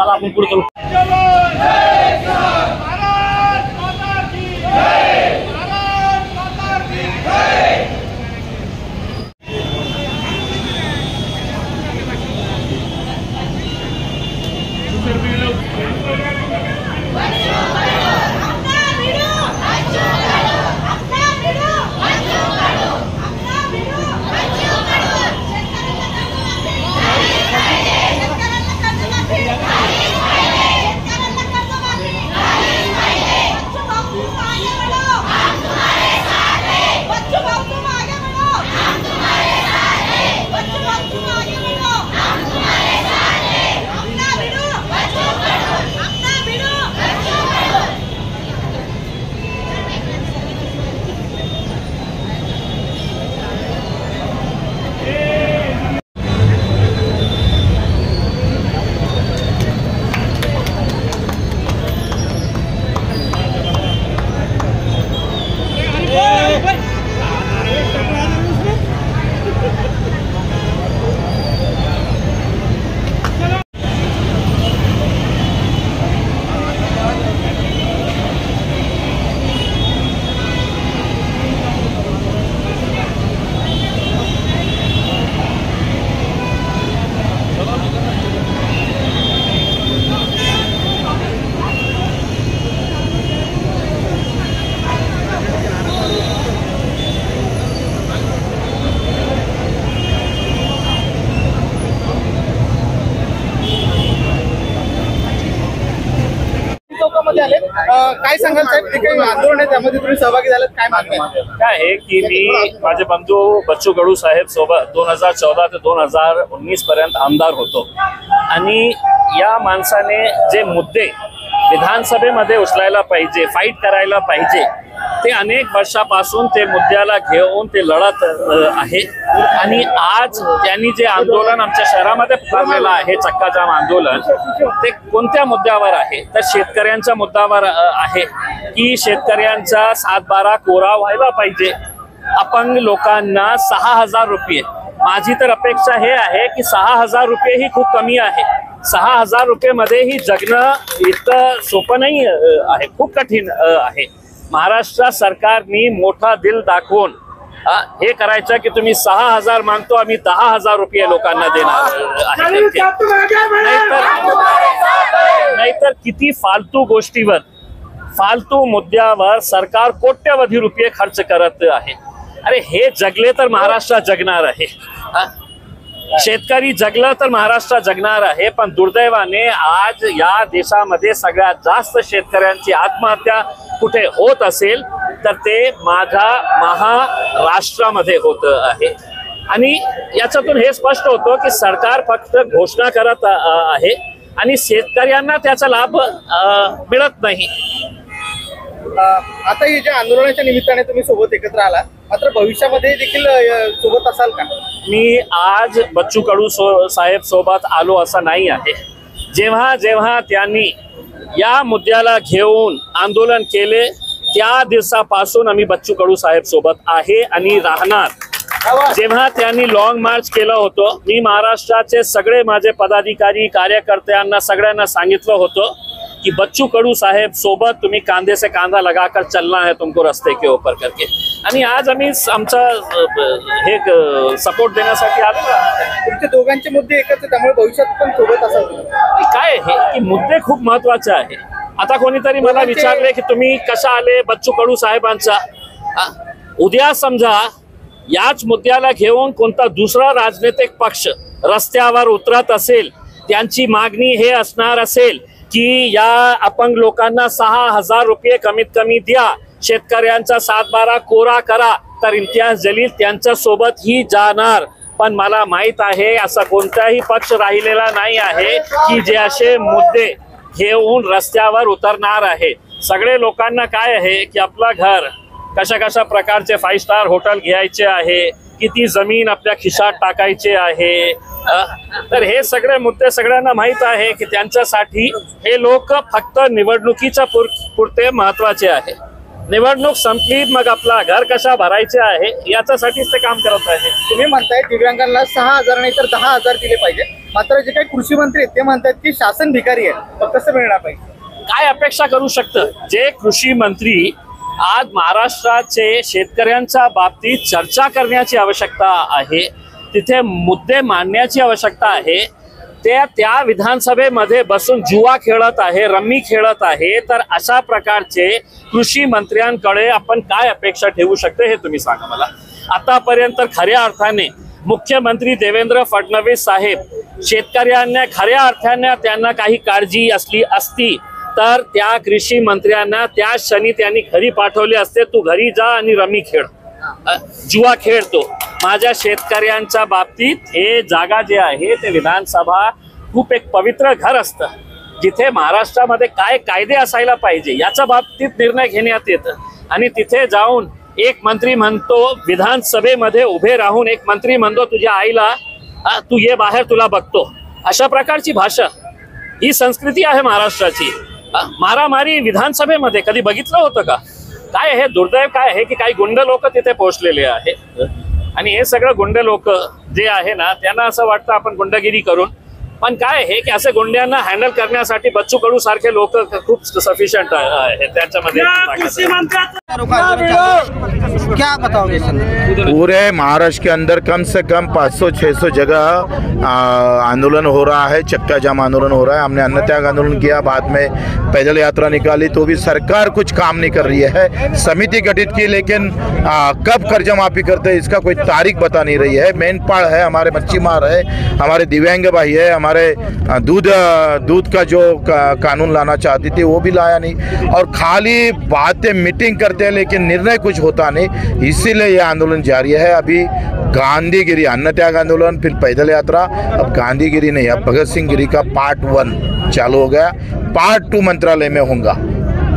चला आपण पुढे करू. काय सांगाल साहेब, ते काही आंदोलन आहे त्यामध्ये तुम्ही सहभागी झालात, काय मागणी काय आहे की मी माझे बंधू बच्चू कडू साहेब सोबत 2014 ते 2019 पर्यंत आमदार होतो आणि या माणसाने जे मुद्दे विधानसभेमध्ये उचलायला पाहिजे, फाईट करायला पाहिजे, ते अनेक वर्षापासून ते मुद्द्याला घेऊन ते लढत आहे. आणि आज त्यांनी जे आंदोलन आमच्या शहरामध्ये पुकारलेलं आहे, चक्काजाम आंदोलन, ते कोणत्या मुद्द्यावर आहे तर शेतकऱ्यांच्या मुद्द्यावर आहे की शेतकऱ्यांचा 7/12 कोरा व्हायला पाहिजे. अपंग लोकांना 6,000 रुपये, माझी तर अपेक्षा हे आहे की 6,000 रुपये ही खूप कमी आहे. 6,000 रुपये मध्ये ही जगणं इतकं सोपं नाही आहे, खूप कठीण आहे. महाराष्ट्र सरकारने मोठा दिल दाखवून हे करायचं की तुम्ही 6,000 मागतो, आम्ही 10,000 रुपये लोकांना देणार. नाहीतर किती फालतू गोष्टीवर, फालतू मुद्द्यावर सरकार कोट्यवधी रुपये खर्च करत आहे. अरे हे जगले तर महाराष्ट्र जगणार आहे, शेतकरी जगलं तर महाराष्ट्र जगणार आहे. पण दुर्दैवाने आज या देशामध्ये सगळ्यात जास्त शेतकऱ्यांची आत्महत्या कुठे होत असेल तर ते माझ्या महाराष्ट्रामध्ये होत आहे. आणि याच्यातून हे स्पष्ट होतं की सरकार फक्त घोषणा करत आहे आणि शेतकऱ्यांना त्याचा लाभ मिळत नाही. आता हे जे आंदोलनाच्या निमित्ताने तुम्ही सोबत एकत्र आला, मात्र भविष्यामध्ये देखील सोबत असाल का? मी आज बच्चू कडू साहेब सोबत आलो असं नाही आहे. जेव्हा जेव्हा त्यांनी या मुद्द्याला घेऊन आंदोलन केले त्या दिवसापासून आम्ही बच्चू कडू साहेब सोबत आहे आणि राहणार. जेव्हा त्यांनी लॉंग मार्च केलं होतं, मी महाराष्ट्राचे सगळे माझे पदाधिकारी कार्यकर्त्यांना सगळ्यांना सांगितलं होतं कि बच्चू कडू साहेब सोबत तुम्ही कांधे से कांधा लगाकर चलना है तुमको रस्ते के ऊपर करके. आणि आज आम्ही आमचा हे सपोर्ट देण्यासाठी आलो. तुमचे दोघांचे मुद्दे एकच आहे, त्यामुळे भविष्यात पण सोबत असाल. काय आहे की मुद्दे खूप महत्वाचे आहे. आता कोणीतरी मला विचारले की तुम्ही कशा आले बच्चू कडू साहेबांचा. उद्या समजा याच मुद्द्याला घेऊन कोणता दुसरा राजनैतिक पक्ष रस्त्यावर उतरत असेल, त्यांची मागणी हे असणार असेल की या अपंग लोकांना 6,000 रुपये कमीत कमी द्या, शेतकऱ्यांचा 7/12 कोरा करा, तर इम्तियाज जलील त्यांच्या सोबत ही जाणार. पण मला माहित आहे असा कोणताही पक्ष राहिलेला नाही आहे की जे असे मुद्दे घेऊन रस्त्यावर उतरणार आहे. सगळे लोकांना काय आहे की आपला घर कशा कशा प्रकारचे 5 स्टार होटल घ्यायचे आहे, किती जमीन आपल्या खिशात टाकायचे आहे. तर हे सगळे मुद्दे सगळ्यांना माहित आहे की त्यांच्यासाठी हे लोक फक्त निवडणुकीच्या पुरते महत्वाचे आहे. निवडणूक संपली मग आपला घर कशा भरायचे आहे याच्यासाठीच ते काम करत आहे. तुम्ही म्हणताय दिव्यांगांना 6,000 नाही तर 10,000 दिले पाहिजे, मात्र जे काही कृषी मंत्री आहेत ते म्हणतात की शासन भिकारी आहे, मग कसं मिळणार पाहिजे? काय अपेक्षा करू शकतं? जे कृषी मंत्री आज महाराष्ट्राचे शेतकऱ्यांच्या बाबतीत चर्चा करण्याची आवश्यकता आहे, तिथे मुद्दे मांडण्याची आवश्यकता आहे, त्या विधानसभेमध्ये बसून जुवा खेळत आहे, रम्मी खेळत आहे, तर अशा प्रकारचे कृषी मंत्र्यांकडे आपण काय अपेक्षा ठेवू शकतो हे तुम्ही सांगा मला. आतापर्यंत खऱ्या अर्थाने मुख्यमंत्री देवेंद्र फडणवीस साहेब शेतकऱ्यांना खऱ्या अर्थाने त्यांना काही काळजी असती तर त्या कृषी मंत्र्यांना त्या क्षणी त्यांनी घरी पाठवले असते. तू घरी जा आणि रमी खेळ, जुवा खेळतो. माझ्या शेतकऱ्यांच्या बाबतीत हे जागा जे आहे ते विधानसभा खूप एक पवित्र घर असतं, जिथे महाराष्ट्रामध्ये काय कायदे असायला पाहिजे याच्या बाबतीत निर्णय घेण्यात येतं. आणि तिथे जाऊन एक मंत्री म्हणतो, विधानसभेमध्ये उभे राहून एक मंत्री म्हणतो तुझ्या आईला तू ये बाहेर तुला बघतो. अशा प्रकारची भाषा, ही संस्कृती आहे महाराष्ट्राची. मारामारी विधानसभेमध्ये कधी बघितलं होतं का? काय हे दुर्दैव काय आहे की काही गुंड लोक तिथे पोहोचलेले आहेत आणि हे सगळं गुंड लोक जे आहे ना त्यांना असं वाटतं आपण गुंडगिरी करून, पण काय आहे की असे गुंड्यांना हँडल करण्यासाठी बच्चू कडू सारखे लोक खूप सफिशियंट आहे त्याच्यामध्ये. क्या बताओगे? पूरे महाराष्ट्र के अंदर कम से कम 500-600 जगह आंदोलन हो रहा है, चक्का जाम आंदोलन हो रहा है. हमने अन्न त्याग आंदोलन किया, बाद में पैदल यात्रा निकाली, तो भी सरकार कुछ काम नहीं कर रही है. समिति गठित की, लेकिन कब कर्जा माफी करते हैं इसका कोई तारीख बता नहीं रही है. मेनपाड़ है, हमारे मच्छीमार है, हमारे दिव्यांग भाई है, हमारे दूध का जो कानून लाना चाहती थी वो भी लाया नहीं, और खाली बातें मीटिंग करते हैं लेकिन निर्णय कुछ होता नहीं. इसीलिए ये आंदोलन जारी है. अभी गांधीगिरी, अन्न त्याग आंदोलन, फिर पैदल यात्रा, अब गांधीगिरी नहीं, अब भगत सिंह गिरी का पार्ट 1 चालू हो गया. पार्ट 2 मंत्रालय में होगा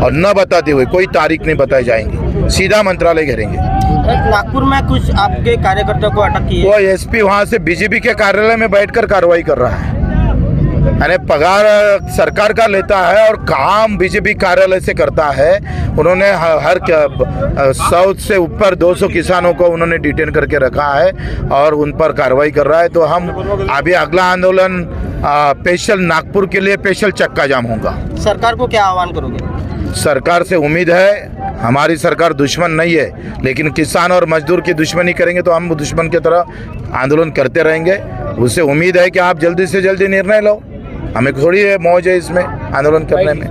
और न बताते हुए कोई तारीख नहीं बताई जाएंगी, सीधा मंत्रालय घेरेंगे. नागपुर में कुछ आपके कार्यकर्ताओं को अटक की है, वो एसपी वहाँ से बीजेपी के कार्यालय में बैठकर कार्रवाई कर रहा है. यानी पगार सरकार का लेता है और काम बीजेपी कार्यालय से करता है. उन्होंने हर 100 से ऊपर 200 किसानों को उन्होंने डिटेन करके रखा है और उन पर कार्रवाई कर रहा है. तो हम अभी अगला आंदोलन स्पेशल नागपुर के लिए स्पेशल चक्का जाम होगा. सरकार को क्या आह्वान करोगे? सरकार से उम्मीद है, हमारी सरकार दुश्मन नहीं है, लेकिन किसान और मजदूर की दुश्मनी करेंगे तो हम दुश्मन की तरह आंदोलन करते रहेंगे. उससे उम्मीद है कि आप जल्दी से जल्दी निर्णय लो. हमें थोड़ी मौज है इसमें आंदोलन करने में.